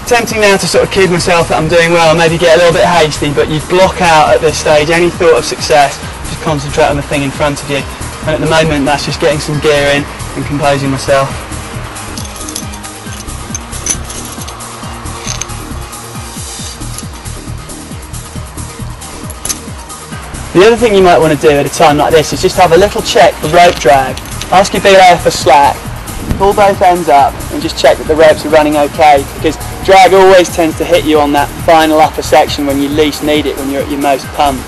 tempting now to sort of kid myself that I'm doing well, maybe get a little bit hasty, but you block out at this stage any thought of success, just concentrate on the thing in front of you. And at the moment that's just getting some gear in and composing myself. The other thing you might want to do at a time like this is just have a little check for rope drag. Ask your belayer for slack, pull both ends up and just check that the ropes are running okay, because drag always tends to hit you on that final upper section when you least need it, when you're at your most pumped.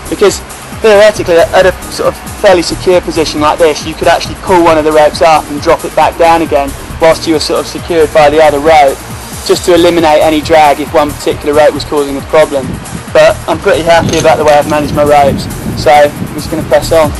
Because theoretically at a sort of fairly secure position like this you could actually pull one of the ropes up and drop it back down again whilst you were sort of secured by the other rope, just to eliminate any drag if one particular rope was causing a problem. But I'm pretty happy about the way I've managed my ropes, so I'm just going to press on.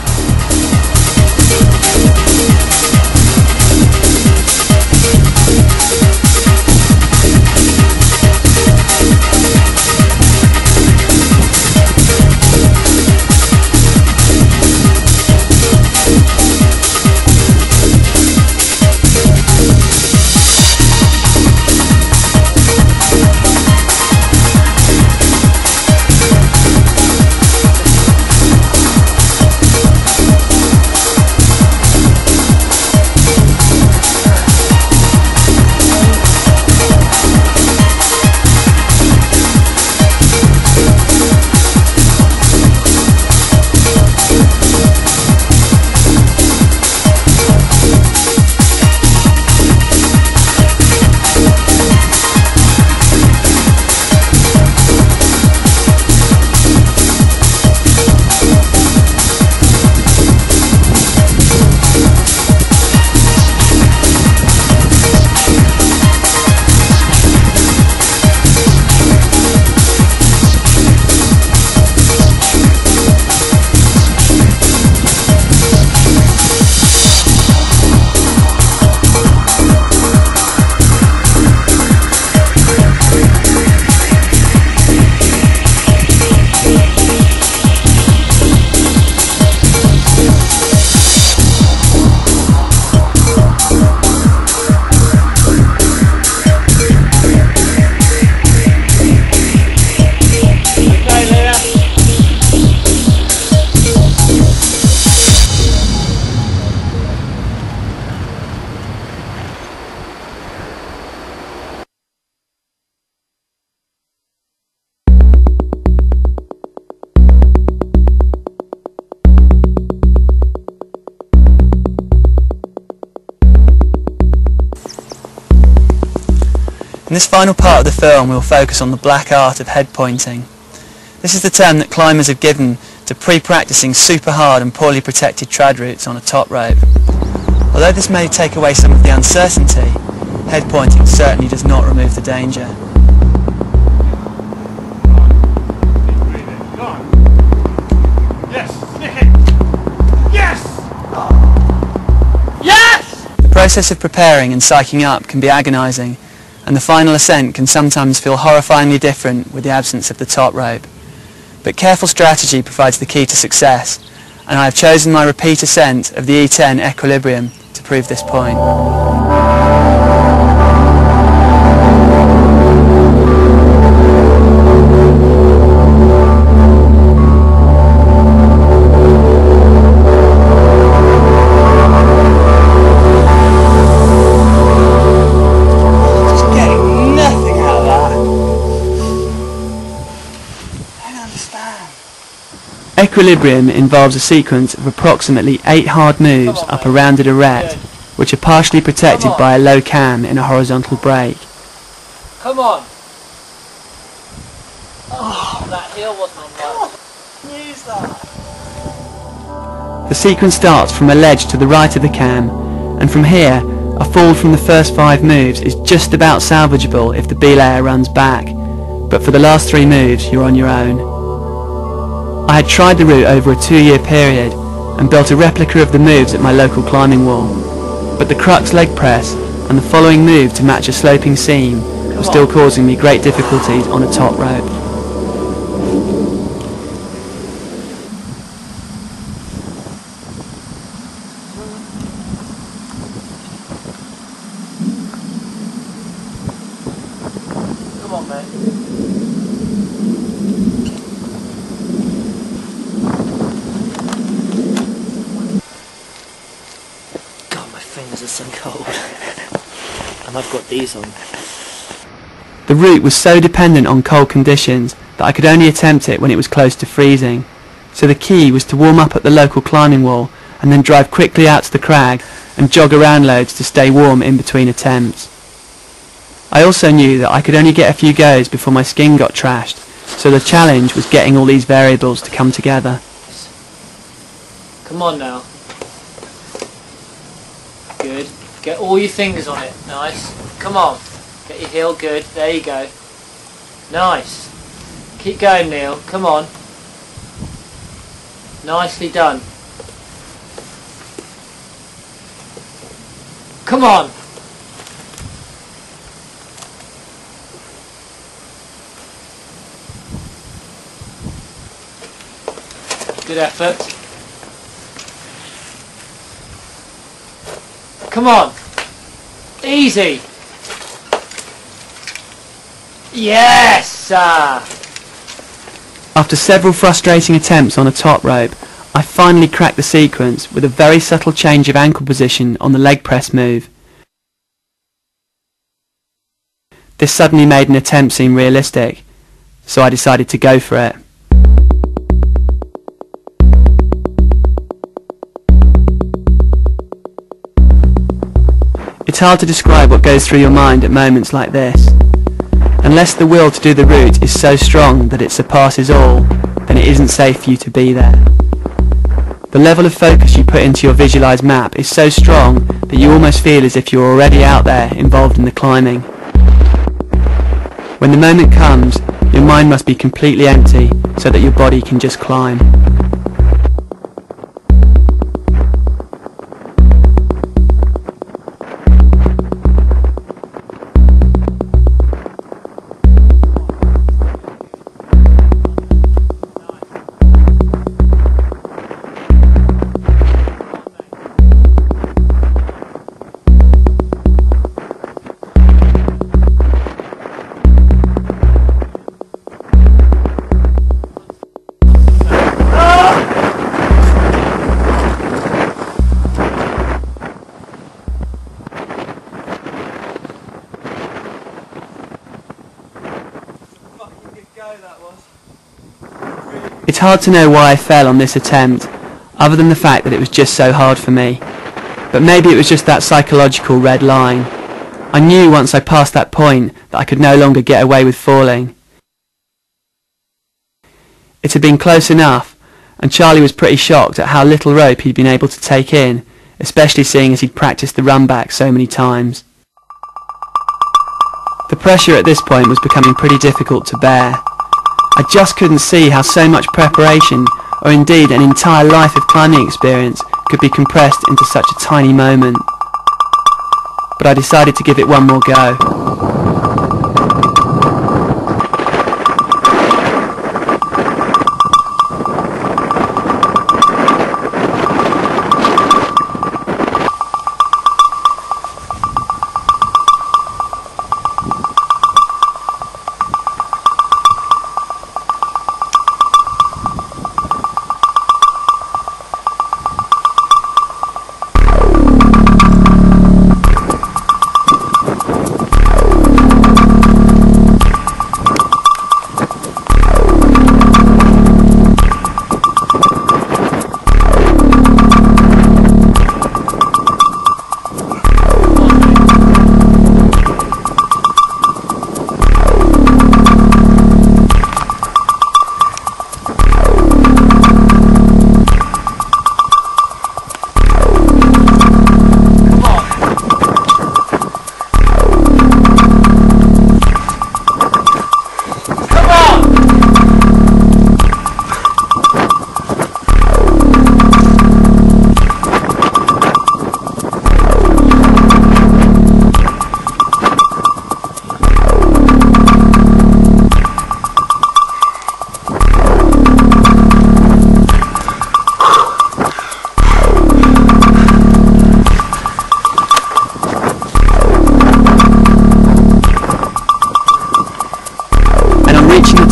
In this final part of the film we will focus on the black art of head pointing. This is the term that climbers have given to pre-practicing super hard and poorly protected trad routes on a top rope. Although this may take away some of the uncertainty, head pointing certainly does not remove the danger. The process of preparing and psyching up can be agonising, and the final ascent can sometimes feel horrifyingly different with the absence of the top rope. But careful strategy provides the key to success, and I have chosen my repeat ascent of the E10 Equilibrium to prove this point. Equilibrium involves a sequence of approximately 8 hard moves up a rounded arête, which are partially protected by a low cam in a horizontal break. Come on! Oh, that heel wasn't on. Use that! The sequence starts from a ledge to the right of the cam, and from here, a fall from the first 5 moves is just about salvageable if the belayer runs back, but for the last 3 moves you're on your own. I had tried the route over a 2-year period and built a replica of the moves at my local climbing wall, but the crux leg press and the following move to match a sloping seam were still causing me great difficulties on a top rope. Come on, mate. God, my fingers are so cold. And I've got these on. The route was so dependent on cold conditions that I could only attempt it when it was close to freezing. So the key was to warm up at the local climbing wall and then drive quickly out to the crag and jog around loads to stay warm in between attempts. I also knew that I could only get a few goes before my skin got trashed, so the challenge was getting all these variables to come together. Come on now. Good. Get all your fingers on it. Nice. Come on. Get your heel good. There you go. Nice. Keep going, Neil. Come on. Nicely done. Come on. Good effort. Come on. Easy. Yes! After several frustrating attempts on a top rope, I finally cracked the sequence with a very subtle change of ankle position on the leg press move. This suddenly made an attempt seem realistic, so I decided to go for it. It's hard to describe what goes through your mind at moments like this. Unless the will to do the route is so strong that it surpasses all, then it isn't safe for you to be there. The level of focus you put into your visualised map is so strong that you almost feel as if you're already out there involved in the climbing. When the moment comes, your mind must be completely empty so that your body can just climb. It's hard to know why I fell on this attempt, other than the fact that it was just so hard for me. But maybe it was just that psychological red line. I knew once I passed that point that I could no longer get away with falling. It had been close enough, and Charlie was pretty shocked at how little rope he'd been able to take in, especially seeing as he'd practiced the run back so many times. The pressure at this point was becoming pretty difficult to bear. I just couldn't see how so much preparation, or indeed an entire life of climbing experience, could be compressed into such a tiny moment. But I decided to give it one more go.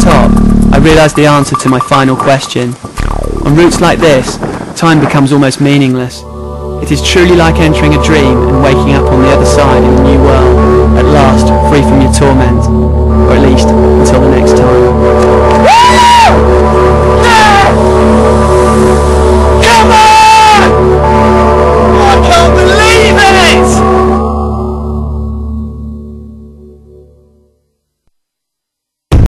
top, I realised the answer to my final question. On routes like this, time becomes almost meaningless. It is truly like entering a dream and waking up on the other side in a new world, at last free from your torment, or at least until the next time.